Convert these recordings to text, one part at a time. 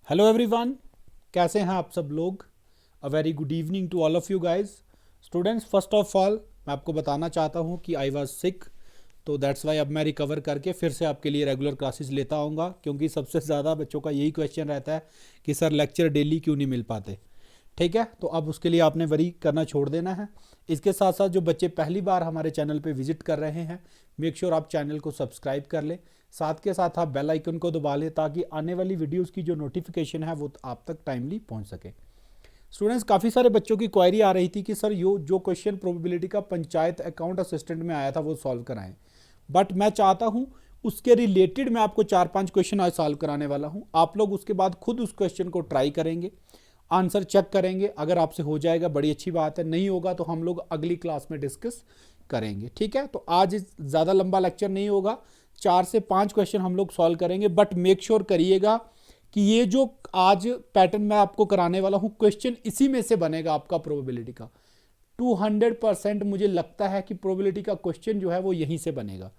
Hello everyone, कैसे हैं आप सब लोग। A very good evening to all of you guys. Students, first of all मैं आपको बताना चाहता हूं कि आई वाज सिक, तो दैट्स वाई अब मैं रिकवर करके फिर से आपके लिए रेगुलर क्लासेस लेता आऊँगा, क्योंकि सबसे ज़्यादा बच्चों का यही क्वेश्चन रहता है कि सर लेक्चर डेली क्यों नहीं मिल पाते। ठीक है, तो अब उसके लिए आपने वरी करना छोड़ देना है। इसके साथ साथ जो बच्चे पहली बार हमारे चैनल पे विजिट कर रहे हैं, मेक श्योर आप चैनल को सब्सक्राइब कर लें, साथ के साथ आप बेल आइकन को दबा लें ताकि आने वाली वीडियोस की जो नोटिफिकेशन है वो आप तक टाइमली पहुंच सके। स्टूडेंट्स, काफ़ी सारे बच्चों की क्वेरी आ रही थी कि सर यो जो क्वेश्चन प्रोबेबिलिटी का पंचायत अकाउंट असिस्टेंट में आया था वो सॉल्व कराएं, बट मैं चाहता हूं उसके रिलेटेड मैं आपको 4-5 क्वेश्चन आज सॉल्व कराने वाला हूं। आप लोग उसके बाद खुद उस क्वेश्चन को ट्राई करेंगे, आंसर चेक करेंगे। अगर आपसे हो जाएगा बड़ी अच्छी बात है, नहीं होगा तो हम लोग अगली क्लास में डिस्कस करेंगे। ठीक है, तो आज ज़्यादा लंबा लेक्चर नहीं होगा, 4 से 5 क्वेश्चन हम लोग सॉल्व करेंगे, बट मेक श्योर करिएगा कि ये जो आज पैटर्न मैं आपको कराने वाला हूँ क्वेश्चन इसी में से बनेगा आपका प्रोबेबिलिटी का। 200% मुझे लगता है कि प्रोबेबिलिटी का क्वेश्चन जो है वो यहीं से बनेगा।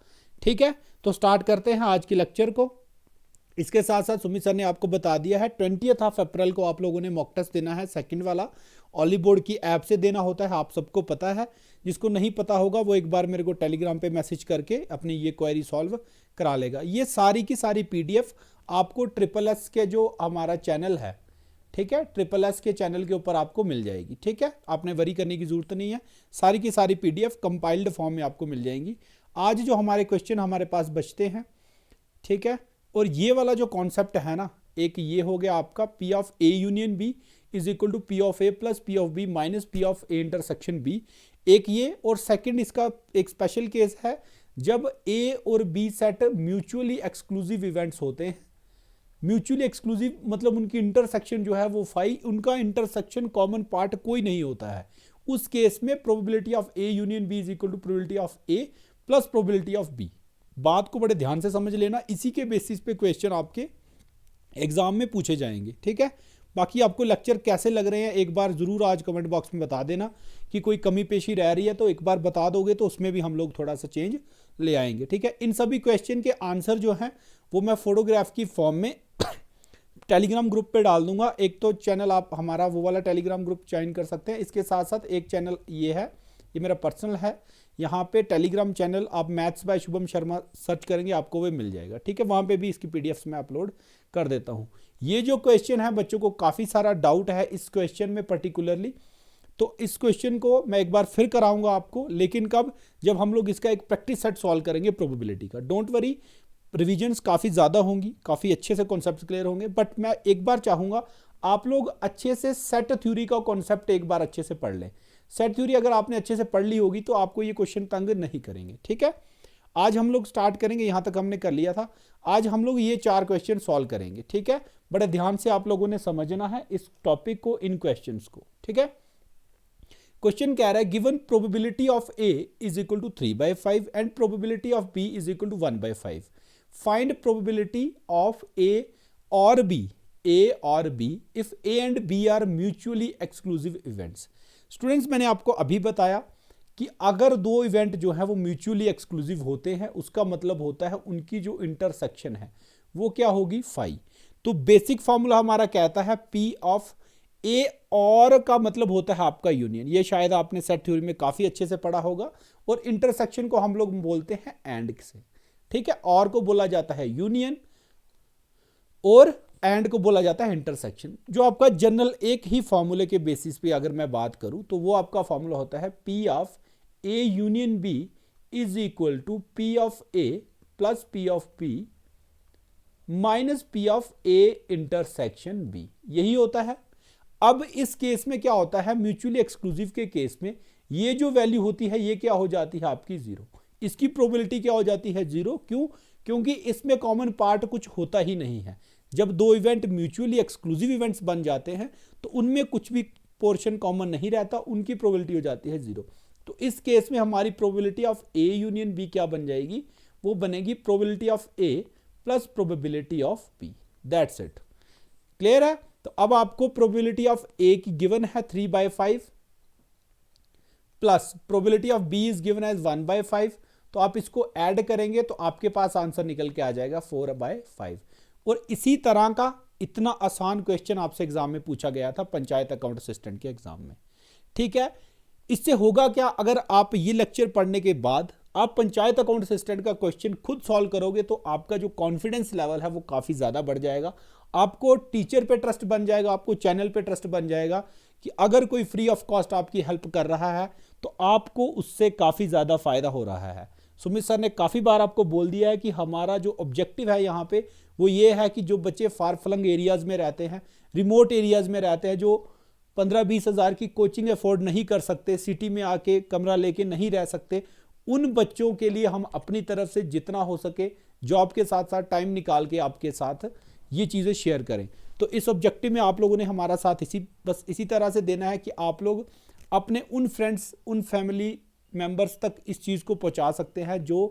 ठीक है, तो स्टार्ट करते हैं आज के लेक्चर को। इसके साथ साथ सुमित सर ने आपको बता दिया है 20 अप्रैल को आप लोगों ने मॉक टेस्ट देना है, सेकंड वाला ऑली बोर्ड की ऐप से देना होता है, आप सबको पता है। जिसको नहीं पता होगा वो एक बार मेरे को टेलीग्राम पे मैसेज करके अपनी ये क्वेरी सॉल्व करा लेगा। ये सारी की सारी पीडीएफ आपको SSS के जो हमारा चैनल है, ठीक है, SSS के चैनल के ऊपर आपको मिल जाएगी। ठीक है, आपने वरी करने की जरूरत नहीं है, सारी की सारी पीडीएफ कंपाइल्ड फॉर्म में आपको मिल जाएंगी। आज जो हमारे क्वेश्चन हमारे पास बचते हैं, ठीक है, और ये वाला जो कॉन्सेप्ट है ना, एक ये हो गया आपका P of A union B is equal to P of A plus P of B minus P of A intersection B, एक ये। और सेकंड इसका एक स्पेशल केस है जब A और B set mutually exclusive events होते हैं। म्यूचुअली एक्सक्लूसिव मतलब उनकी इंटरसेक्शन जो है वो फाई, उनका इंटरसेक्शन कॉमन पार्ट कोई नहीं होता है। उस केस में probability of A union B is equal to probability of A plus probability of B। बात को बड़े ध्यान से समझ लेना, इसी के बेसिस पे क्वेश्चन आपके एग्जाम में पूछे जाएंगे। ठीक है, बाकी आपको लेक्चर कैसे लग रहे हैं एक बार जरूर आज कमेंट बॉक्स में बता देना, कि कोई कमी पेशी रह रही है तो एक बार बता दोगे तो उसमें भी हम लोग थोड़ा सा चेंज ले आएंगे। ठीक है, इन सभी क्वेश्चन के आंसर जो हैं वो मैं फोटोग्राफ की फॉर्म में टेलीग्राम ग्रुप पे डाल दूंगा। एक तो चैनल आप हमारा वो वाला टेलीग्राम ग्रुप ज्वाइन कर सकते हैं, इसके साथ साथ एक चैनल ये है, ये मेरा पर्सनल है, यहाँ पे टेलीग्राम चैनल आप maths by Shubham Sharma search करेंगे आपको वो मिल जाएगा। ठीक है, वहाँ पे भी इसकी पीडीएफ में अपलोड कर देता हूँ। ये जो क्वेश्चन है बच्चों को काफ़ी सारा डाउट है इस क्वेश्चन में पर्टिकुलरली, तो इस क्वेश्चन को मैं एक बार फिर कराऊंगा आपको, लेकिन कब, जब हम लोग इसका एक प्रैक्टिस सेट सॉल्व करेंगे प्रोबेबिलिटी का। डोंट वरी, रिविजन्स काफ़ी ज़्यादा होंगी, काफ़ी अच्छे से कॉन्सेप्ट क्लियर होंगे, बट मैं एक बार चाहूँगा आप लोग अच्छे से सेट थ्योरी का कॉन्सेप्ट एक बार अच्छे से पढ़ लें। सेट थ्योरी अगर आपने अच्छे से पढ़ ली होगी तो आपको ये क्वेश्चन तंग नहीं करेंगे। ठीक है, आज हम लोग स्टार्ट करेंगे, यहाँ तक हमने कर लिया था, आज हम लोग ये 4 क्वेश्चन सॉल्व करेंगे। ठीक है, बड़े ध्यान से आप लोगों ने समझना है इस टॉपिक को, इन क्वेश्चंस को। ठीक है, क्वेश्चन कह रहा है given probability of A is equal to 3/5 and probability of B is equal to 1/5, find probability of A और B if A and B are mutually exclusive events. Students, मैंने आपको अभी बताया कि अगर दो इवेंट जो है वो म्यूचुअली एक्सक्लूसिव होते हैं उसका मतलब होता है उनकी जो इंटरसेक्शन है वो क्या होगी, फाई। तो बेसिक फॉर्मूला हमारा कहता है P ऑफ A और का मतलब होता है आपका यूनियन। ये शायद आपने सेट थ्योरी में काफी अच्छे से पढ़ा होगा। और इंटरसेक्शन को हम लोग बोलते हैं एंड से। ठीक है, और को बोला जाता है यूनियन और एंड को बोला जाता है इंटरसेक्शन। जो आपका जनरल एक ही फॉर्मूले के बेसिस पे अगर मैं बात करूं तो वो आपका फॉर्मूला होता है P of A union B is equal to P of A plus P of P minus P of A intersection B, यही होता है। अब इस केस में क्या होता है, म्यूचुअली एक्सक्लूसिव के केस में ये जो वैल्यू होती है ये क्या हो जाती है आपकी 0, इसकी प्रोबेबिलिटी क्या हो जाती है 0। क्यों? क्योंकि इसमें कॉमन पार्ट कुछ होता ही नहीं है। जब दो इवेंट म्यूचुअली एक्सक्लूसिव इवेंट्स बन जाते हैं तो उनमें कुछ भी पोर्शन कॉमन नहीं रहता, उनकी प्रोबेबिलिटी हो जाती है 0। तो इस केस में हमारी probability of A union B क्या बन जाएगी, वो बनेगी probability of A plus probability of B। That's it, clear है। तो अब आपको प्रोबेबिलिटी ऑफ A की गिवन है 3/5 plus probability of B is given as 1/5, तो आप इसको ऐड करेंगे तो आपके पास आंसर निकल के आ जाएगा 4/5। और इसी तरह का इतना आसान क्वेश्चन आपसे एग्जाम में पूछा गया था पंचायत अकाउंट असिस्टेंट के एग्जाम में। ठीक है, इससे होगा क्या, अगर आप ये लेक्चर पढ़ने के बाद आप पंचायत अकाउंट असिस्टेंट का क्वेश्चन खुद सॉल्व करोगे तो आपका जो कॉन्फिडेंस लेवल है वो काफ़ी ज़्यादा बढ़ जाएगा। आपको टीचर पे ट्रस्ट बन जाएगा, आपको चैनल पे ट्रस्ट बन जाएगा कि अगर कोई फ्री ऑफ कॉस्ट आपकी हेल्प कर रहा है तो आपको उससे काफ़ी ज़्यादा फायदा हो रहा है। सुमित सर ने काफ़ी बार आपको बोल दिया है कि हमारा जो ऑब्जेक्टिव है यहाँ पे वो ये है कि जो बच्चे फार फ्लंग एरियाज़ में रहते हैं, रिमोट एरियाज़ में रहते हैं, जो 15-20 हज़ार की कोचिंग अफोर्ड नहीं कर सकते, सिटी में आके कमरा लेके नहीं रह सकते, उन बच्चों के लिए हम अपनी तरफ से जितना हो सके जॉब के साथ साथ टाइम निकाल के आपके साथ ये चीज़ें शेयर करें। तो इस ऑब्जेक्टिव में आप लोगों ने हमारा साथ बस इसी तरह से देना है कि आप लोग अपने उन फ्रेंड्स, उन फैमिली मेंबर्स तक इस चीज़ को पहुंचा सकते हैं जो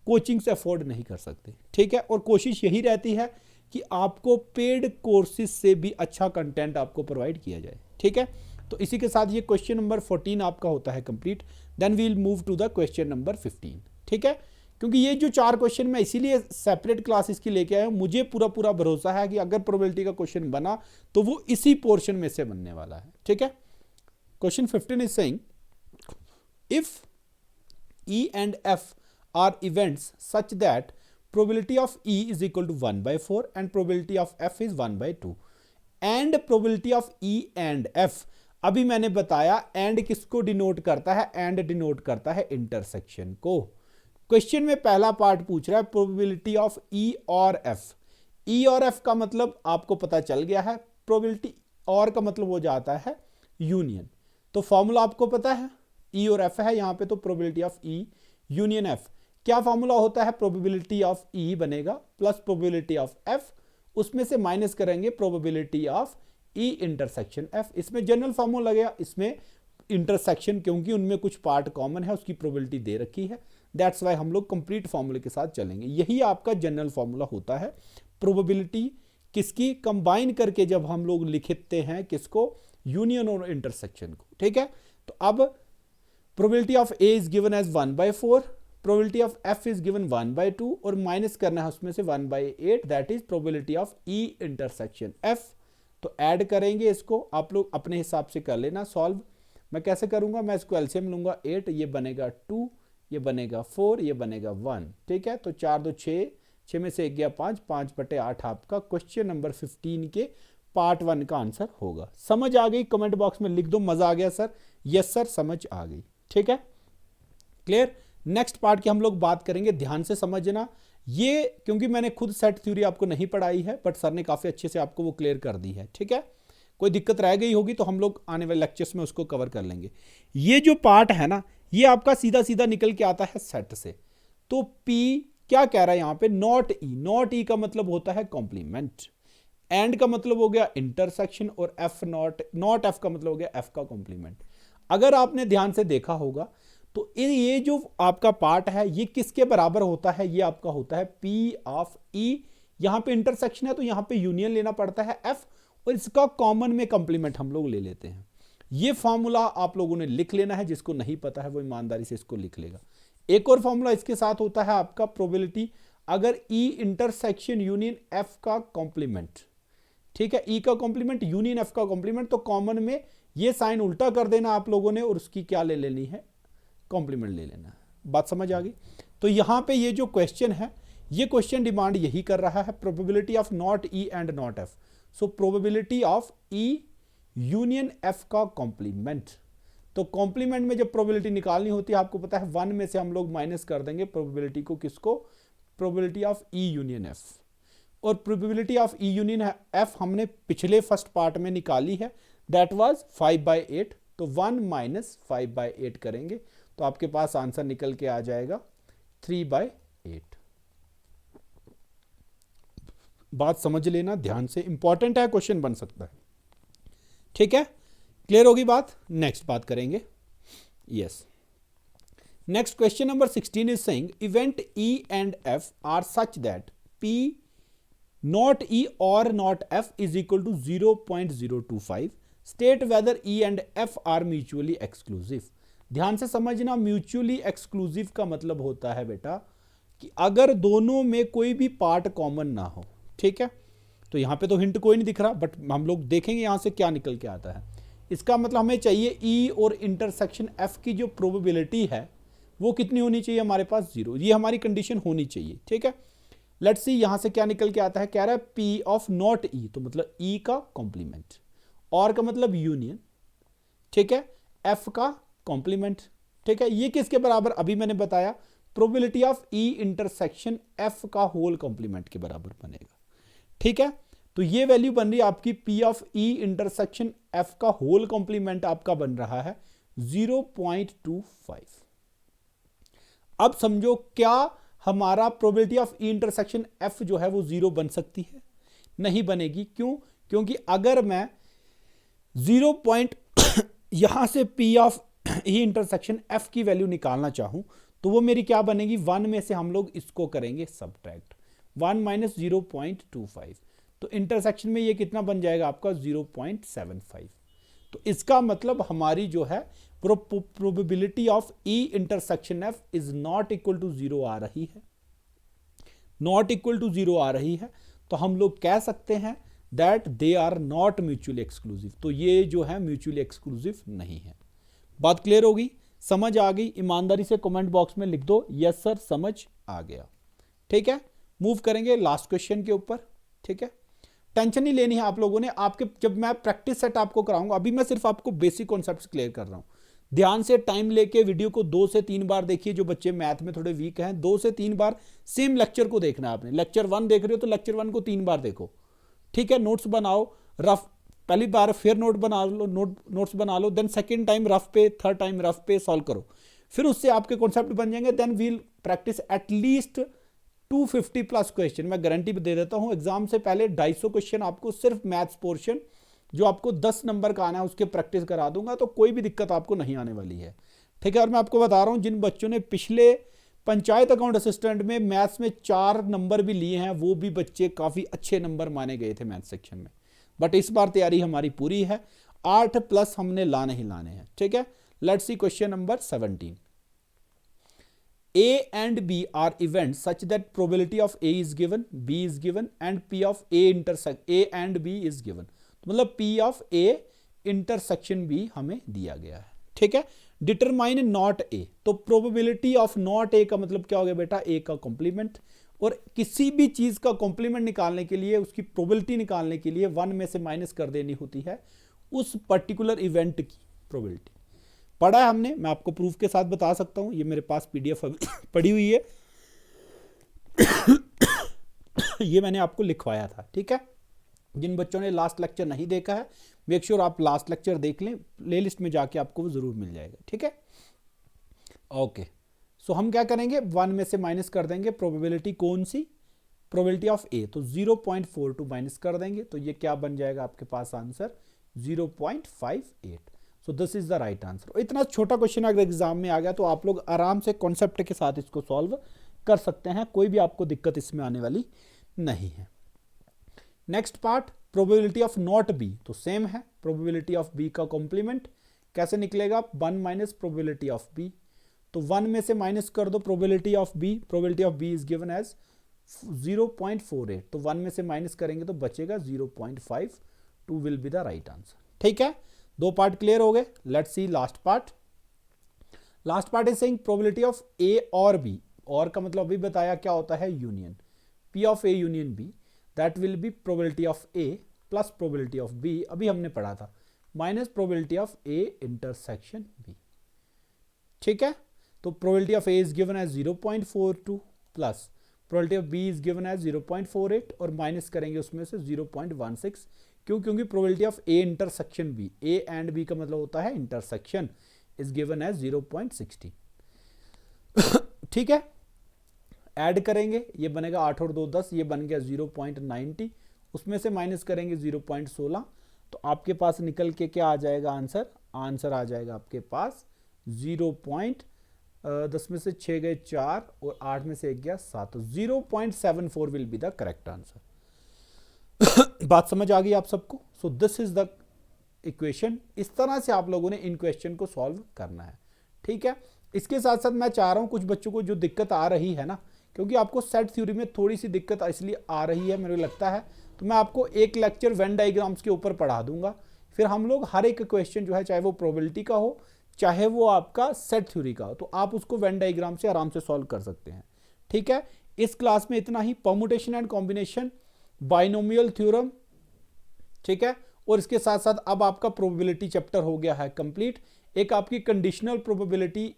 कोचिंग से अफोर्ड नहीं कर सकते। ठीक है, और कोशिश यही रहती है कि आपको पेड कोर्सेज से भी अच्छा कंटेंट आपको प्रोवाइड किया जाए। ठीक है, तो इसी के साथ ये क्वेश्चन नंबर 14 आपका होता है complete. Then we will move to the question number 15। ठीक है, क्योंकि ये जो 4 क्वेश्चन मैं इसीलिए सेपरेट क्लासेस की लेके आया हूँ, मुझे पूरा भरोसा है कि अगर प्रोबेबिलिटी का क्वेश्चन बना तो वो इसी पोर्शन में से बनने वाला है। ठीक है, question 15 is saying if E and F are events such that probability of E is equal to 1/4 and probability of F is 1/2 and probability of E and F, अभी मैंने बताया and किसको डिनोट करता है, and डिनोट करता है intersection को। Question में पहला पार्ट पूछ रहा है प्रोबेबिलिटी ऑफ E और F। E और F का मतलब आपको पता चल गया है, प्रोबेबिलिटी और का मतलब हो जाता है यूनियन। तो फॉर्मूला आपको पता है, E और F है यहाँ पे, तो probability of E union F क्या फॉर्मूला होता है, प्रोबेबिलिटी ऑफ E बनेगा प्लस प्रोबेबिलिटी ऑफ F, उसमें से माइनस करेंगे probability of E intersection F। इसमें जनरल फॉर्मूला गया, इसमें इंटरसेक्शन क्योंकि उनमें कुछ पार्ट कॉमन है उसकी प्रोबेबिलिटी दे रखी है, दैट्स वाई हम लोग कंप्लीट फॉर्मूले के साथ चलेंगे। यही आपका जनरल फॉर्मूला होता है, प्रोबेबिलिटी किसकी कंबाइन करके जब हम लोग लिखते हैं किसको, यूनियन और इंटरसेक्शन को। ठीक है, तो अब probability of A is given as 1/4, probability of F is given 1/2 और माइनस करना है उसमें से 1/8, that is probability of E intersection F। तो ऐड करेंगे इसको, आप लोग अपने हिसाब से कर लेना सॉल्व। मैं कैसे करूंगा, मैं इसको एलसीएम लूंगा 8, ये बनेगा 2, ये बनेगा 4, ये बनेगा 1। ठीक है, तो 4 2 6, 6 में से 1 गया 5, 5/8 आपका क्वेश्चन नंबर 15 के पार्ट 1 का आंसर होगा। समझ आ गई, कमेंट बॉक्स में लिख दो मजा आ गया सर, यस सर समझ आ गई। ठीक है, क्लियर। नेक्स्ट पार्ट की हम लोग बात करेंगे, ध्यान से समझना ये, क्योंकि मैंने खुद सेट थ्योरी आपको नहीं पढ़ाई है बट सर ने काफी अच्छे से आपको वो क्लियर कर दी है। ठीक है, कोई दिक्कत रह गई होगी तो हम लोग आने वाले लेक्चर्स में उसको कवर कर लेंगे। ये जो पार्ट है ना, ये आपका सीधा सीधा निकल के आता है सेट से। तो P क्या कह रहा है यहाँ पे, नॉट E। नॉट E का मतलब होता है कॉम्प्लीमेंट, एंड का मतलब हो गया इंटरसेक्शन, और F नॉट F का मतलब हो गया F का कॉम्प्लीमेंट। अगर आपने ध्यान से देखा होगा तो ये जो आपका पार्ट है ये किसके बराबर होता है, ये आपका होता है P ऑफ E। यहां पे इंटरसेक्शन है तो यहां पे यूनियन लेना पड़ता है F, और इसका कॉमन में कंप्लीमेंट हम लोग ले लेते हैं। ये फॉर्मूला आप लोगों ने लिख लेना है, जिसको नहीं पता है वो ईमानदारी से इसको लिख लेगा। एक और फॉर्मूला इसके साथ होता है आपका प्रोबेबिलिटी, अगर E इंटरसेक्शन यूनियन F का कॉम्प्लीमेंट, ठीक है, E का कॉम्प्लीमेंट यूनियन F का कॉम्प्लीमेंट, तो कॉमन में ये साइन उल्टा कर देना आप लोगों ने और उसकी क्या ले लेनी है, कॉम्प्लीमेंट ले लेना है। बात समझ आ गई। तो यहां पे ये जो क्वेश्चन है, ये क्वेश्चन डिमांड यही कर रहा है, probability of not E and not F। So probability of E union F का कॉम्प्लीमेंट। तो कॉम्प्लीमेंट में जब प्रोबेबिलिटी निकालनी होती है आपको पता है 1 में से हम लोग माइनस कर देंगे प्रोबेबिलिटी को, किसको, probability of E union F। और probability of E union F हमने पिछले फर्स्ट पार्ट में निकाली है, दैट वाज 5/8। तो 1 माइनस 5/8 करेंगे तो आपके पास आंसर निकल के आ जाएगा 3/8। बात समझ लेना ध्यान से, इंपॉर्टेंट है, क्वेश्चन बन सकता है। ठीक है, क्लियर होगी बात। नेक्स्ट बात करेंगे, yes. Next question number 16 is saying event E and F are such that P not E और not F is equal to 0.025। State whether E and F are mutually exclusive. ध्यान से समझना, mutually exclusive का मतलब होता है बेटा कि अगर दोनों में कोई भी पार्ट कॉमन ना हो। ठीक है, तो यहाँ पे तो हिंट कोई नहीं दिख रहा, बट हम लोग देखेंगे यहाँ से क्या निकल के आता है। इसका मतलब हमें चाहिए ई और इंटरसेक्शन एफ की जो प्रोबेबिलिटी है वो कितनी होनी चाहिए हमारे पास, 0। ये हमारी कंडीशन होनी चाहिए, ठीक है। लेट्स सी यहाँ से क्या निकल के आता है, कह रहा है पी ऑफ नॉट ई, तो मतलब ई का कॉम्प्लीमेंट, और का मतलब यूनियन, ठीक है, एफ का कॉम्प्लीमेंट, ठीक है। ये किसके बराबर, अभी मैंने बताया probability of E intersection F का होल कॉम्प्लीमेंट के बराबर बनेगा, ठीक है। तो ये वैल्यू बन रही है आपकी P of E intersection F का होल कॉम्प्लीमेंट आपका बन रहा है 0.25। अब समझो क्या हमारा probability of E intersection F जो है वो 0 बन सकती है, नहीं बनेगी। क्यों, क्योंकि अगर मैं 0 पॉइंट यहां से P of E intersection F की वैल्यू निकालना चाहूं तो वो मेरी क्या बनेगी, 1 में से हम लोग इसको करेंगे सब्ट्रैक्ट, 1 माइनस 0.25, तो इंटरसेक्शन में ये कितना बन जाएगा आपका 0.75। तो इसका मतलब हमारी जो है probability of E intersection F is not equal to 0 आ रही है, नॉट इक्वल टू 0 आ रही है। तो हम लोग कह सकते हैं that they are not mutually exclusive, तो ये जो है म्यूचुअली एक्सक्लूसिव नहीं है। बात क्लियर होगी, समझ आ गई? ईमानदारी से कमेंट बॉक्स में लिख दो यस सर समझ आ गया, ठीक है। मूव करेंगे लास्ट क्वेश्चन के ऊपर, ठीक है। टेंशन नहीं लेनी है आप लोगों ने, आपके जब मैं प्रैक्टिस सेट आपको कराऊंगा, अभी मैं सिर्फ आपको बेसिक कॉन्सेप्ट्स क्लियर कर रहा हूं। ध्यान से टाइम लेके वीडियो को 2 से 3 बार देखिए। जो बच्चे मैथ में थोड़े वीक हैं, 2 से 3 बार सेम लेक्चर को देखना है आपने। लेक्चर 1 देख रहे हो तो लेक्चर 1 को 3 बार देखो, ठीक है। नोट्स बनाओ रफ, पहली बार फिर नोट बना लो, नोट्स बना लो, देन सेकेंड टाइम रफ पे, थर्ड टाइम रफ पे सॉल्व करो, फिर उससे आपके कॉन्सेप्ट बन जाएंगे। Then we'll practice at least 250 plus question. मैं गारंटी दे देता हूं एग्जाम से पहले 250 क्वेश्चन आपको सिर्फ मैथ्स पोर्शन जो आपको 10 नंबर का आना है उसके प्रैक्टिस करा दूंगा, तो कोई भी दिक्कत आपको नहीं आने वाली है, ठीक है। और मैं आपको बता रहा हूं जिन बच्चों ने पिछले पंचायत अकाउंट असिस्टेंट में मैथ्स में 4 नंबर भी लिए हैं, वो भी बच्चे काफी अच्छे नंबर माने गए थे मैथ्स सेक्शन में। बट इस बार तैयारी हमारी पूरी है, 8 प्लस हमने लाने ही लाने हैं, ठीक है। Let's see question number 17। A and B are events such that probability of A is given, B is given and P of A intersect A and B is given। तो मतलब P of A intersection B हमें दिया गया है, ठीक है। Determine not A, तो probability of not A का मतलब क्या हो गया बेटा, A का कॉम्प्लीमेंट। और किसी भी चीज का कॉम्प्लीमेंट निकालने के लिए, उसकी प्रोबेबिलिटी निकालने के लिए 1 में से माइनस कर देनी होती है उस पर्टिकुलर इवेंट की प्रोबेबिलिटी। पढ़ा है हमने, मैं आपको प्रूफ के साथ बता सकता हूं, ये मेरे पास पीडीएफ पड़ी हुई है ये मैंने आपको लिखवाया था, ठीक है। जिन बच्चों ने लास्ट लेक्चर नहीं देखा है, मेक श्योर आप लास्ट लेक्चर देख लें, प्लेलिस्ट में जाके आपको वो जरूर मिल जाएगा, ठीक है। ओके, सो हम क्या करेंगे, 1 में से माइनस कर देंगे प्रोबेबिलिटी, कौन सी, प्रोबेबिलिटी ऑफ ए, तो 0.42 माइनस कर देंगे, तो ये क्या बन जाएगा आपके पास answer 0.58। So this is the right answer. इतना छोटा क्वेश्चन अगर एग्जाम में आ गया तो आप लोग आराम से कॉन्सेप्ट के साथ इसको सॉल्व कर सकते हैं, कोई भी आपको दिक्कत इसमें आने वाली नहीं है। Next part, probability of not be, तो सेम है, प्रोबेबिलिटी ऑफ बी का कॉम्प्लीमेंट कैसे निकलेगा, 1 माइनस प्रोबेबिलिटी ऑफ बी, तो 1 में से माइनस कर दो probability of B, probability of B is given as 0.48, तो 1 में से माइनस करेंगे तो बचेगा 0.52 will be the right answer, ठीक है। 2 पार्ट क्लियर हो गए। Let's see last part. Last part is saying probability of A और बी, और का मतलब अभी बताया क्या होता है, union, P of A union B, that will be probability of A plus probability of B, अभी हमने पढ़ा था, minus probability of A intersection B, ठीक है। तो probability of A is given as 0.42 plus probability of B is given as 0.48 और minus करेंगे उसमें से 0.16, क्यों, क्योंकि probability of A intersection B, A and B का मतलब होता है इंटरसेक्शन, इज गिवन एज 0.60, ठीक है। ऐड करेंगे, ये बनेगा 8 और 2 10, ये बन गया 0.90, उसमें से माइनस करेंगे 0.16, तो आपके पास निकल के क्या आ जाएगा आंसर, आंसर आ जाएगा आपके पास 10 में से 6 गए 4 और 8 में से 1 गया 7, तो 0.74 will be the correct answer. बात समझ आ गई आप सबको? सो दिस इज द इक्वेशन। इस तरह से आप लोगों ने इन क्वेश्चन को सॉल्व करना है, ठीक है। इसके साथ साथ मैं चाह रहा हूं कुछ बच्चों को जो दिक्कत आ रही है ना क्योंकि आपको सेट थ्योरी में थोड़ी सी दिक्कत इसलिए आ रही है, मेरे को लगता है। तो मैं आपको एक लेक्चर वेन डायग्राम्स के ऊपर पढ़ा दूंगा, फिर हम लोग हर एक क्वेश्चन जो है, चाहे वो प्रोबेबिलिटी का हो, चाहे वो आपका सेट थ्योरी का हो, तो आप उसको वेन डायग्राम से आराम से सॉल्व कर सकते हैं। ठीक है, इस क्लास में इतना ही। Permutation and combination, binomial theorem, ठीक है, और इसके साथ साथ अब आपका प्रोबेबिलिटी चैप्टर हो गया है कंप्लीट। एक आपकी कंडीशनल प्रोबेबिलिटी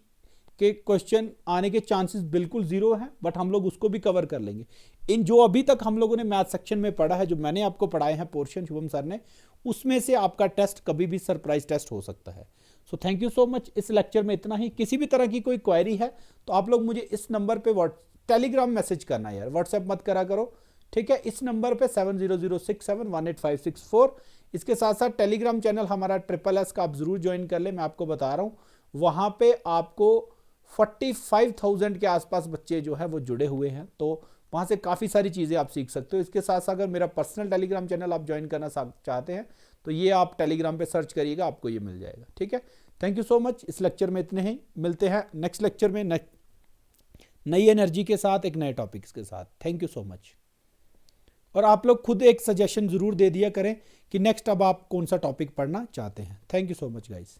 के क्वेश्चन आने के चांसेस बिल्कुल जीरो हैं, बट हम लोग उसको भी कवर कर लेंगे। इन जो अभी तक हम लोगों ने मैथ सेक्शन में पढ़ा है, जो मैंने आपको पढ़ाए हैं पोर्शन शुभम सर ने, उसमें से आपका टेस्ट कभी भी सरप्राइज टेस्ट हो सकता है। So thank you so much. इस लेक्चर में इतना ही। किसी भी तरह की कोई क्वेरी है तो आप लोग मुझे इस नंबर पे टेलीग्राम मैसेज करना यार, व्हाट्सएप मत करा करो, ठीक है। इस नंबर पे 7006718564। इसके साथ साथ टेलीग्राम चैनल हमारा SSS का आप जरूर ज्वाइन कर ले, मैं आपको बता रहा हूँ वहां पे आपको 45,000 के आसपास बच्चे जो है वो जुड़े हुए हैं, तो वहां से काफ़ी सारी चीज़ें आप सीख सकते हो। इसके साथ साथ अगर मेरा पर्सनल टेलीग्राम चैनल आप ज्वाइन करना चाहते हैं तो ये आप टेलीग्राम पे सर्च करिएगा, आपको ये मिल जाएगा, ठीक है। Thank you so much. इस लेक्चर में इतने ही, मिलते हैं नेक्स्ट लेक्चर में नई एनर्जी के साथ, एक नए टॉपिक्स के साथ। Thank you so much. और आप लोग खुद एक सजेशन ज़रूर दे दिया करें कि नेक्स्ट अब आप कौन सा टॉपिक पढ़ना चाहते हैं। Thank you so much guys.